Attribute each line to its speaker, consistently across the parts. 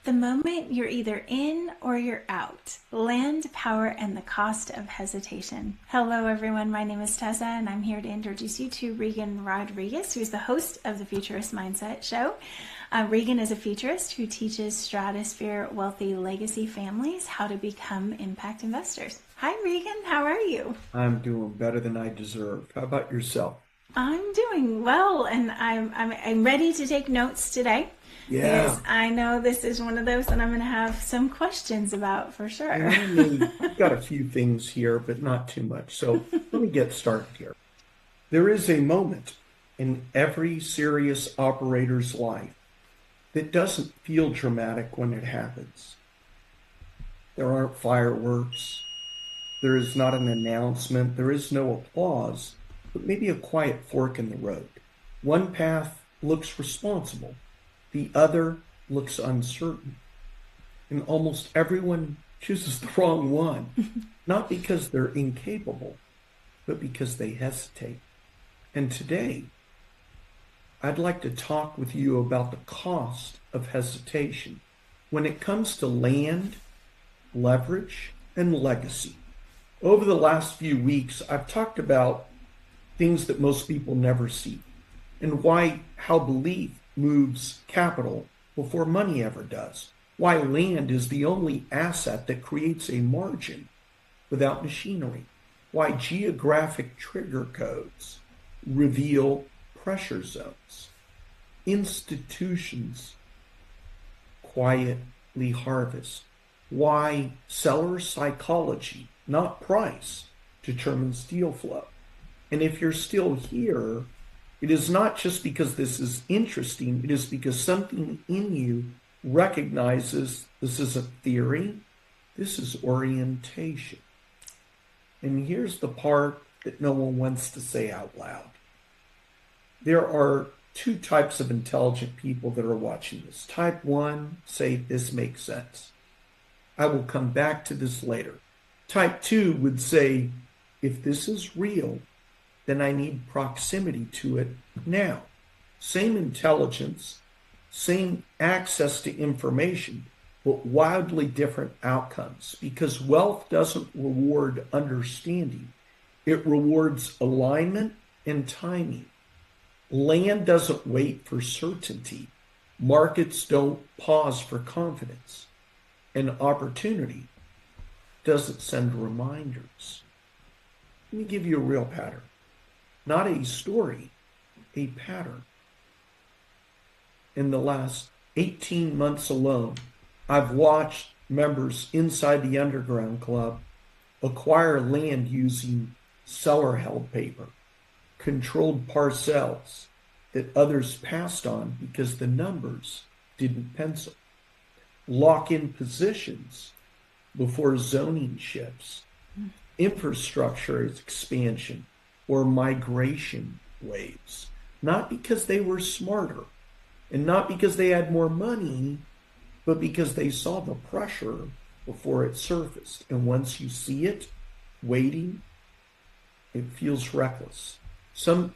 Speaker 1: The moment you're either in or you're out. Land, power, and the cost of hesitation. Hello, everyone. My name is Tessa, and I'm here to introduce you to Reagan Rodriguez, who's the host of the Futurist Mindset Show. Reagan is a futurist who teaches stratosphere wealthy legacy families how to become impact investors. Hi, Reagan. How are you?
Speaker 2: I'm doing better than I deserve. How about yourself?
Speaker 1: I'm doing well, and I'm ready to take notes today.
Speaker 2: Yeah.
Speaker 1: Because I know this is one of those that I'm going to have some questions about for sure.
Speaker 2: I've got a few things here, but not too much. So let me get started here. There is a moment in every serious operator's life that doesn't feel dramatic when it happens. There aren't fireworks. There is not an announcement. There is no applause, but maybe a quiet fork in the road. One path looks responsible. The other looks uncertain. And almost everyone chooses the wrong one, not because they're incapable, but because they hesitate. And today, I'd like to talk with you about the cost of hesitation when it comes to land, leverage, and legacy. Over the last few weeks, I've talked about things that most people never see and how belief moves capital before money ever does. Why land is the only asset that creates a margin without machinery. Why geographic trigger codes reveal pressure zones. Institutions quietly harvest. Why seller psychology, not price, determines deal flow. And if you're still here, it is not just because this is interesting, it is because something in you recognizes this is a theory, this is orientation. And here's the part that no one wants to say out loud. There are two types of intelligent people that are watching this. Type 1, say this makes sense. I will come back to this later. Type 2 would say, if this is real, then I need proximity to it now. Same intelligence, same access to information, but wildly different outcomes, because wealth doesn't reward understanding. It rewards alignment and timing. Land doesn't wait for certainty. Markets don't pause for confidence. And opportunity doesn't send reminders. Let me give you a real pattern. Not a story, a pattern. In the last 18 months alone, I've watched members inside the Underground Club acquire land using seller-held paper, controlled parcels that others passed on because the numbers didn't pencil, lock in positions before zoning shifts, infrastructure expansion, or migration waves, not because they were smarter and not because they had more money, but because they saw the pressure before it surfaced. And once you see it waiting, it feels reckless.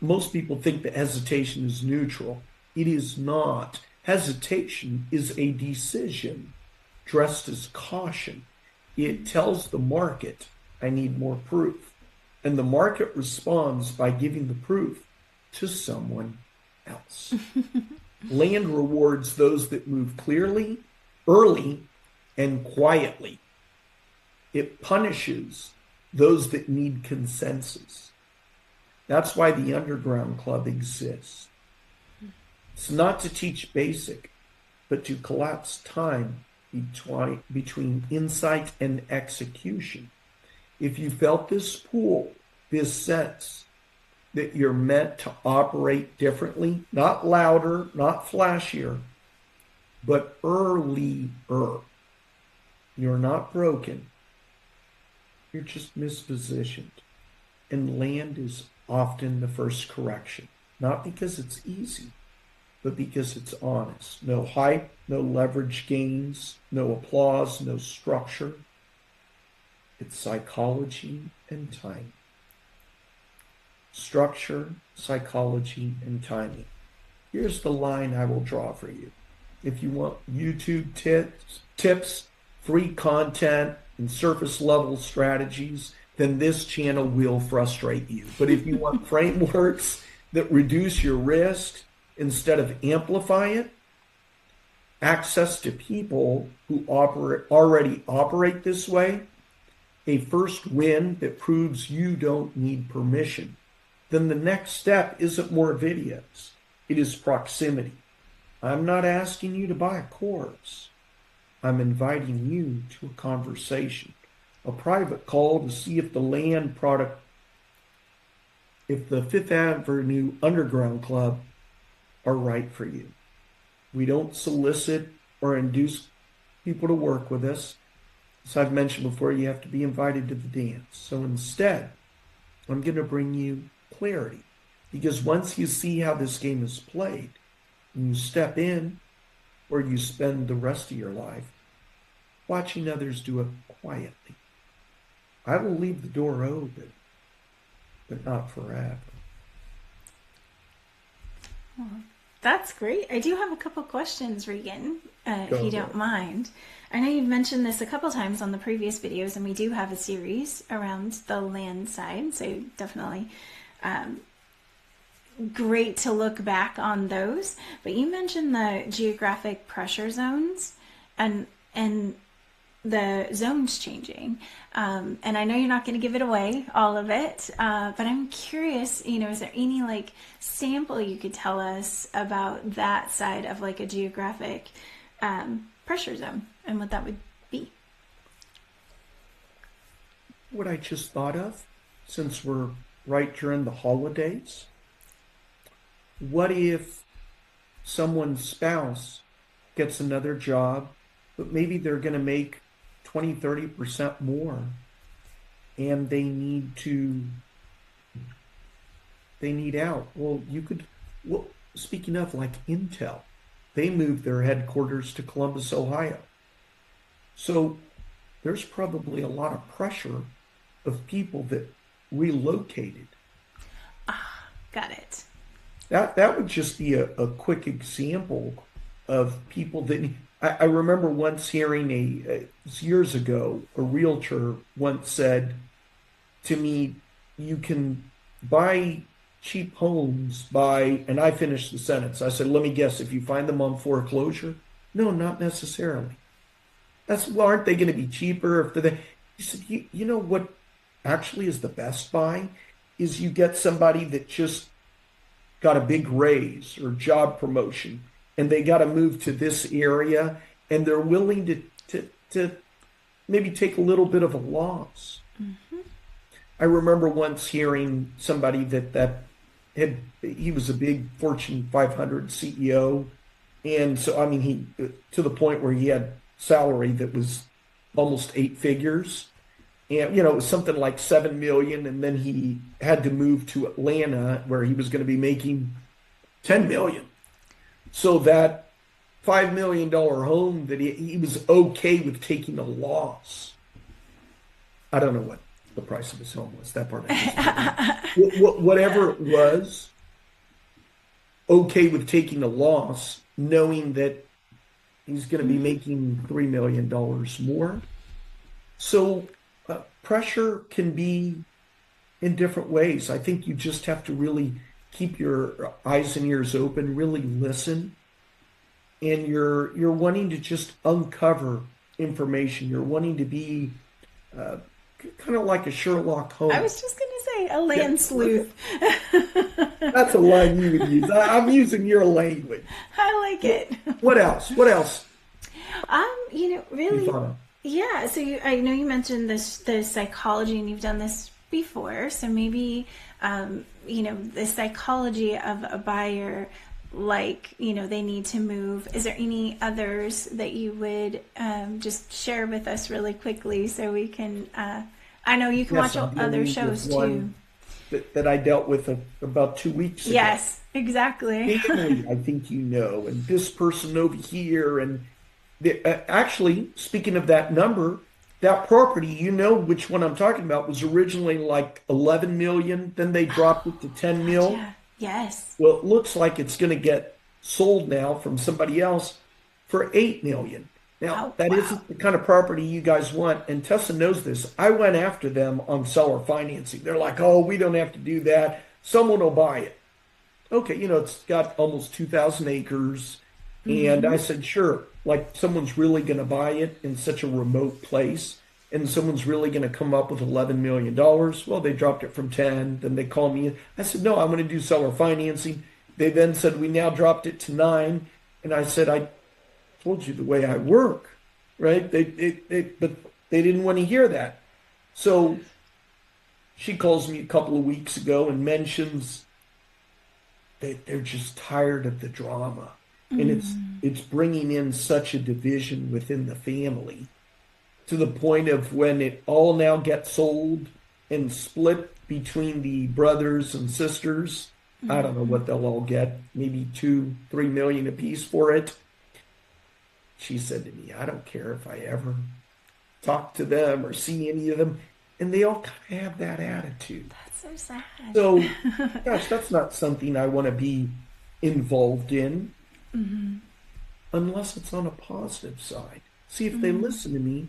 Speaker 2: Most people think that hesitation is neutral. It is not. Hesitation is a decision dressed as caution. It tells the market, I need more proof. And the market responds by giving the proof to someone else. Land rewards those that move clearly, early, and quietly. It punishes those that need consensus. That's why the Underground Club exists. It's not to teach basic, but to collapse time between insight and execution. If you felt this pull, this sense that you're meant to operate differently, not louder, not flashier, but earlier, you're not broken. You're just mispositioned. And land is often the first correction, not because it's easy, but because it's honest. No hype, no leverage gains, no applause, no structure. It's psychology and timing. Structure, psychology, and timing. Here's the line I will draw for you. if you want YouTube tips, free content, and surface level strategies, then this channel will frustrate you. But if you want frameworks that reduce your risk instead of amplify it, access to people who already operate this way, a first win that proves you don't need permission, then the next step isn't more videos. It is proximity. I'm not asking you to buy a course. I'm inviting you to a conversation, a private call to see if the land product, if the Fifth Avenue Underground Club are right for you. We don't solicit or induce people to work with us. As I've mentioned before, you have to be invited to the dance. So instead, I'm going to bring you clarity. Because once you see how this game is played, and you step in, or you spend the rest of your life watching others do it quietly. I will leave the door open, but not forever.
Speaker 1: Well, that's great. I do have a couple questions, Reagan, if you don't mind. I know you've mentioned this a couple times on the previous videos, and we do have a series around the land side, so definitely great to look back on those. But you mentioned the geographic pressure zones and the zones changing. And I know you're not going to give it away, all of it, but I'm curious, is there any like sample you could tell us about that side of like a geographic pressure zone and what that would be?
Speaker 2: What I just thought of, since we're right during the holidays, what if someone's spouse gets another job, but maybe they're going to make 20-30% more, and they need out. Well, speaking of like Intel, they moved their headquarters to Columbus, Ohio. So there's probably a lot of pressure of people that relocated.
Speaker 1: Got it.
Speaker 2: That would just be a quick example of people that I remember once hearing years ago, a realtor once said to me, you can buy cheap homes and I finished the sentence. I said, let me guess, if you find them on foreclosure? No, not necessarily. Aren't they going to be cheaper? He said, you know what actually is the best buy? Is you get somebody that just got a big raise or job promotion, and they got to move to this area, and they're willing to maybe take a little bit of a loss. Mm-hmm. I remember once hearing somebody he was a big Fortune 500 CEO, and so he to the point where he had salary that was almost 8 figures, and it was something like $7 million, and then he had to move to Atlanta where he was going to be making $10 million. So that $5 million home that he was okay with taking a loss. I don't know what the price of his home was. That part I just whatever it was, okay with taking a loss, knowing that he's going to be making $3 million more. So pressure can be in different ways. I think you just have to really keep your eyes and ears open, really listen. And you're wanting to just uncover information. You're wanting to be kind of like a Sherlock Holmes.
Speaker 1: I was just going to say a land sleuth.
Speaker 2: That's a line you would use. I'm using your language.
Speaker 1: I like it.
Speaker 2: What else?
Speaker 1: Really. Yeah. So I know you mentioned the psychology, and you've done this before. So maybe, the psychology of a buyer, they need to move. Is there any others that you would just share with us really quickly so we can, I know you can watch other shows too.
Speaker 2: That I dealt with about 2 weeks ago.
Speaker 1: Yes, exactly.
Speaker 2: Family, I think and this person over here, and actually, speaking of that number, that property, which one I'm talking about, was originally like 11 million. Then they dropped it to 10 mil.
Speaker 1: Yeah. Yes.
Speaker 2: Well, it looks like it's going to get sold now from somebody else for $8 million. Now,
Speaker 1: Oh,
Speaker 2: that
Speaker 1: wow.
Speaker 2: isn't the kind of property you guys want, and Tessa knows this. I went after them on seller financing. They're like, oh, we don't have to do that. Someone will buy it. Okay, it's got almost 2,000 acres. And
Speaker 1: Mm-hmm.
Speaker 2: I said, sure, like someone's really going to buy it in such a remote place, and someone's really going to come up with $11 million. Well, they dropped it from 10. Then they called me. I said, no, I'm going to do seller financing. They then said, we now dropped it to 9. And I said, I told you the way I work, right? But they didn't want to hear that. So she calls me a couple of weeks ago and mentions that they're just tired of the drama, and
Speaker 1: Mm.
Speaker 2: it's bringing in such a division within the family to the point of when it all now gets sold and split between the brothers and sisters. I don't know
Speaker 1: Mm-hmm.
Speaker 2: what they'll all get, maybe 2, 3 million apiece for it. She said to me, I don't care if I ever talk to them or see any of them. And they all kind of have that attitude.
Speaker 1: That's so sad.
Speaker 2: So, gosh, that's not something I want to be involved in
Speaker 1: Mm-hmm.
Speaker 2: unless it's on a positive side. See, if they
Speaker 1: Mm-hmm.
Speaker 2: listen to me,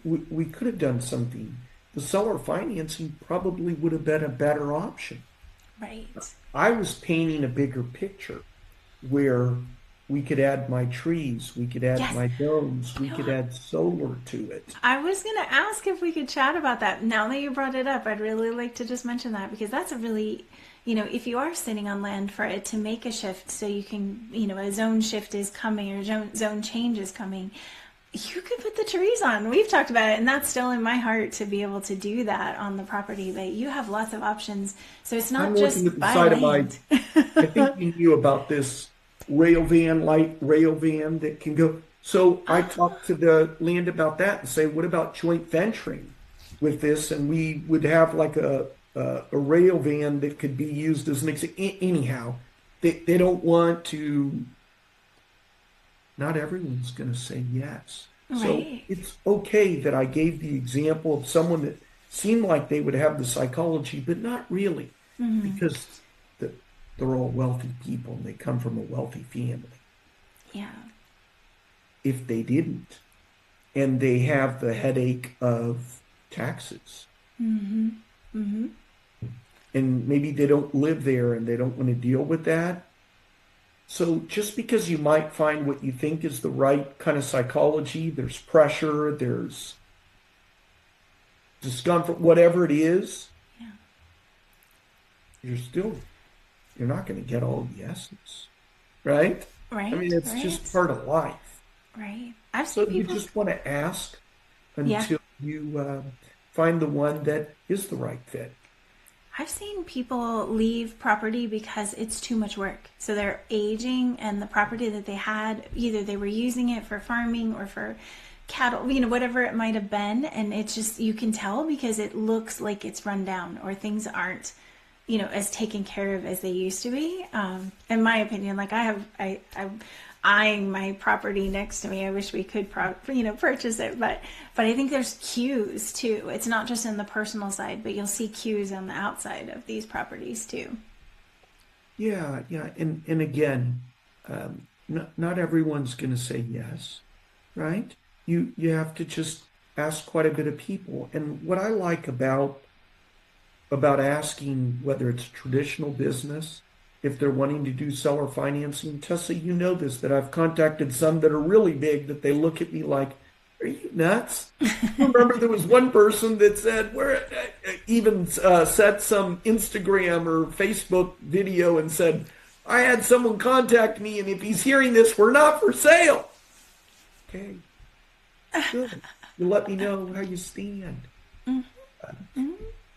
Speaker 2: we could have done something. The seller financing probably would have been a better option.
Speaker 1: Right.
Speaker 2: I was painting a bigger picture where we could add my trees, we could add
Speaker 1: Yes.
Speaker 2: my domes, we
Speaker 1: You
Speaker 2: could
Speaker 1: know,
Speaker 2: add solar to it.
Speaker 1: I was going to ask if we could chat about that. Now that you brought it up, I'd really like to just mention that because that's a really, if you are sitting on land for it to make a shift so you can, a zone shift is coming or zone change is coming, you could put the trees on. We've talked about it, and that's still in my heart to be able to do that on the property. But you have lots of options. So it's
Speaker 2: I'm
Speaker 1: not
Speaker 2: looking
Speaker 1: just
Speaker 2: at the
Speaker 1: buy
Speaker 2: side of my,
Speaker 1: land.
Speaker 2: I think you knew about this light rail van that can go. So I talked to the land about that and say, what about joint venturing with this? And we would have like a rail van that could be used as an example. Anyhow, they don't want to, not everyone's going to say yes. So
Speaker 1: Right.
Speaker 2: it's okay that I gave the example of someone that seemed like they would have the psychology, but not really,
Speaker 1: Mm-hmm.
Speaker 2: because the, they're all wealthy people and they come from a wealthy family.
Speaker 1: Yeah.
Speaker 2: If they didn't, and they have the headache of taxes,
Speaker 1: Mm-hmm. Mm-hmm.
Speaker 2: and maybe they don't live there and they don't want to deal with that. So just because you might find what you think is the right kind of psychology, there's pressure, there's discomfort, whatever it is,
Speaker 1: Yeah.
Speaker 2: you're you're not going to get all the essence, right? I mean,
Speaker 1: Right.
Speaker 2: it's just
Speaker 1: Right.
Speaker 2: part of life.
Speaker 1: Right. I've
Speaker 2: So
Speaker 1: seen
Speaker 2: you
Speaker 1: people.
Speaker 2: just want to ask
Speaker 1: Yeah.
Speaker 2: until you find the one that is the right fit.
Speaker 1: I've seen people leave property because it's too much work. So they're aging, and the property that they had, either they were using it for farming or for cattle, whatever it might have been. And it's just, you can tell because it looks like it's run down or things aren't, as taken care of as they used to be. In my opinion, like I'm eyeing my property next to me. I wish we could, purchase it, but I think there's cues too. It's not just in the personal side, but you'll see cues on the outside of these properties too.
Speaker 2: Yeah, yeah, and again, not everyone's going to say yes, right? You have to just ask quite a bit of people. And what I like about asking whether it's traditional business, if they're wanting to do seller financing, Tessa, you know this, that I've contacted some that are really big that they look at me like, are you nuts? You remember there was one person that said, where even set some Instagram or Facebook video and said, I had someone contact me, and if he's hearing this, we're not for sale. Okay, good. You let me know how you stand.
Speaker 1: Mm-hmm.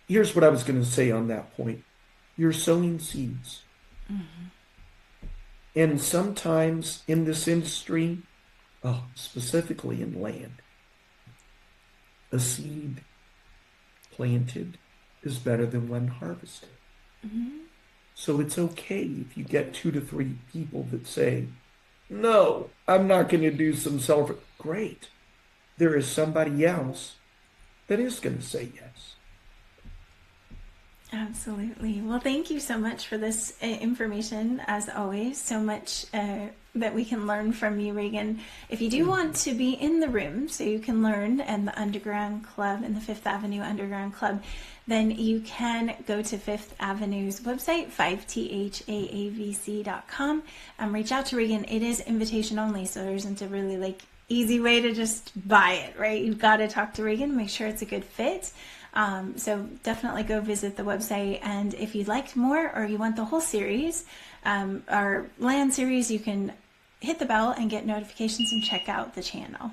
Speaker 2: Here's what I was going to say on that point. You're sowing seeds.
Speaker 1: Mm-hmm.
Speaker 2: And sometimes in this industry, oh, specifically in land, a seed planted is better than one harvested.
Speaker 1: Mm-hmm.
Speaker 2: So it's okay if you get 2 to 3 people that say, no, I'm not going to do some self. Great. There is somebody else that is going to say yes.
Speaker 1: Absolutely. Well, thank you so much for this information, as always. So much that we can learn from you, Reagan. If you do want to be in the room so you can learn in the Underground Club, in the Fifth Avenue Underground Club, then you can go to Fifth Avenue's website, 5thaavc.com. Reach out to Reagan. It is invitation only, so there isn't a really easy way to just buy it, right? You've got to talk to Reagan, make sure it's a good fit. So definitely go visit the website. And if you'd like more or you want the whole series, our land series, you can hit the bell and get notifications and check out the channel.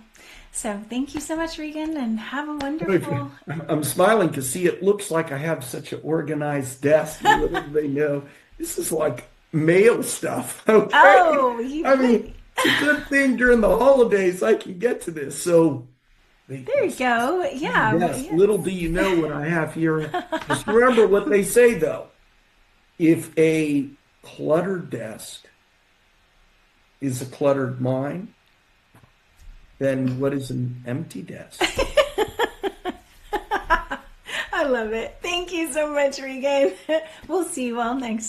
Speaker 1: So thank you so much, Reagan, and have a wonderful...
Speaker 2: I'm smiling to see it looks like I have such an organized desk. Little do they know, this is like mail stuff. Okay?
Speaker 1: Oh,
Speaker 2: it's a good thing during the holidays I can get to this. So
Speaker 1: there you go. Yeah.
Speaker 2: Yes. Little do you know what I have here. Just remember what they say, though. If a cluttered desk is a cluttered mind, then what is an empty desk?
Speaker 1: I love it. Thank you so much, Reagan. We'll see you all next time.